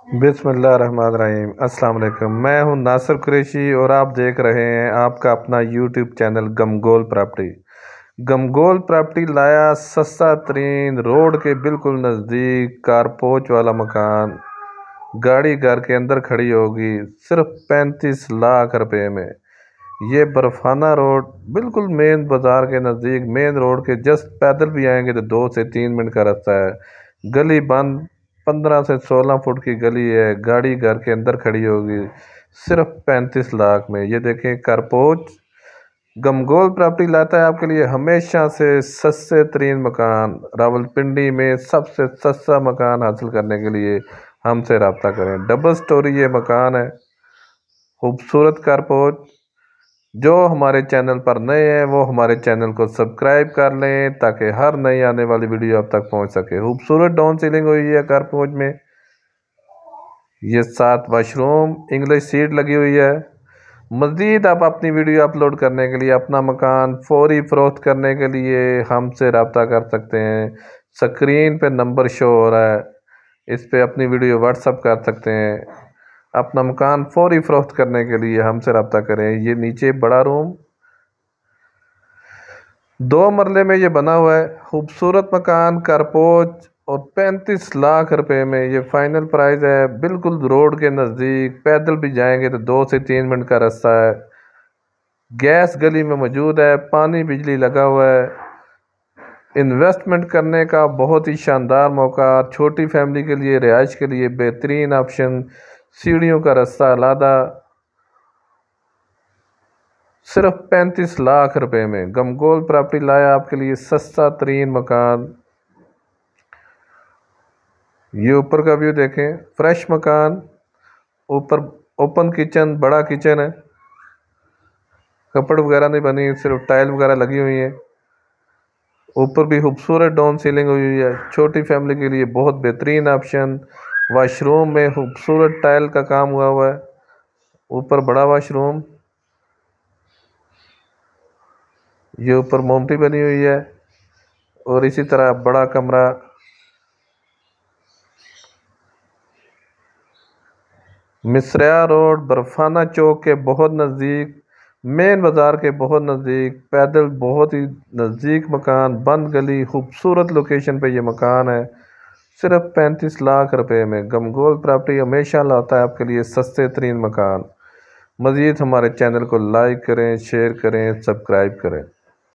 बिस्मिल्लाहिर्रहमानिर्रहीम। अस्सलाम वालेकुम। मैं हूं नासिर कुरैशी और आप देख रहे हैं आपका अपना यूट्यूब चैनल गमगोल प्रॉपर्टी। गमगोल प्रॉपर्टी लाया सस्ता तरीन रोड के बिल्कुल नज़दीक कारपोच वाला मकान, गाड़ी घर के अंदर खड़ी होगी सिर्फ 35 लाख रुपए में। ये बर्फाना रोड बिल्कुल मेन बाज़ार के नज़दीक, मेन रोड के जस्ट पैदल भी आएंगे तो 2 से 3 मिनट का रास्ता है। गली बंद 15 से 16 फुट की गली है, गाड़ी घर के अंदर खड़ी होगी सिर्फ 35 लाख में। ये देखें कारपोच गमगोल प्रॉपर्टी लाता है आपके लिए हमेशा से सस्ते तरीन मकान। रावलपिंडी में सबसे सस्ता मकान हासिल करने के लिए हमसे रब्ता करें। डबल स्टोरी ये मकान है, खूबसूरत कारपोच। जो हमारे चैनल पर नए हैं वो हमारे चैनल को सब्सक्राइब कर लें ताकि हर नई आने वाली वीडियो आप तक पहुंच सके। खूबसूरत डाउन सीलिंग हुई है कारपोच में। ये 7 वाशरूम, इंग्लिश सीट लगी हुई है। मज़ीद आप अपनी वीडियो अपलोड करने के लिए, अपना मकान फौरी फ़रोख्त करने के लिए हमसे रब्ता कर सकते हैं। स्क्रीन पे नंबर शो हो रहा है, इस पे अपनी वीडियो व्हाट्सअप कर सकते हैं। अपना मकान फौरी फ़रोख्त करने के लिए हमसे रब्ता करें। ये नीचे बड़ा रूम 2 मरले में ये बना हुआ है, खूबसूरत मकान कारपोच और 35 लाख रुपए में ये फाइनल प्राइस है। बिल्कुल रोड के नज़दीक, पैदल भी जाएंगे तो 2 से 3 मिनट का रास्ता है। गैस गली में मौजूद है, पानी बिजली लगा हुआ है। इन्वेस्टमेंट करने का बहुत ही शानदार मौका, छोटी फैमिली के लिए, रिहाइश के लिए बेहतरीन ऑप्शन। सीढ़ियों का रास्ता अलादा, सिर्फ 35 लाख रुपए में गमगोल प्रॉपर्टी लाया आपके लिए सस्ता तरीन मकान। ये ऊपर का व्यू देखें, फ्रेश मकान, ऊपर ओपन किचन, बड़ा किचन है, कपड़ वगैरह नहीं बनी, सिर्फ टाइल वगैरह लगी हुई है। ऊपर भी खूबसूरत डाउन सीलिंग हुई है, छोटी फैमिली के लिए बहुत बेहतरीन ऑप्शन। वाशरूम में खूबसूरत टाइल का काम हुआ है, ऊपर बड़ा वाशरूम, ये ऊपर मोमटी बनी हुई है और इसी तरह बड़ा कमरा। मिसरिया रोड बर्फाना चौक के बहुत नज़दीक, मेन बाज़ार के बहुत नज़दीक, पैदल बहुत ही नज़दीक मकान, बंद गली, खूबसूरत लोकेशन पे ये मकान है सिर्फ 35 लाख रुपए में। गमगोल प्रॉपर्टी हमेशा लाता है आपके लिए सस्ते तरीन मकान। मज़ीद हमारे चैनल को लाइक करें, शेयर करें, सब्सक्राइब करें।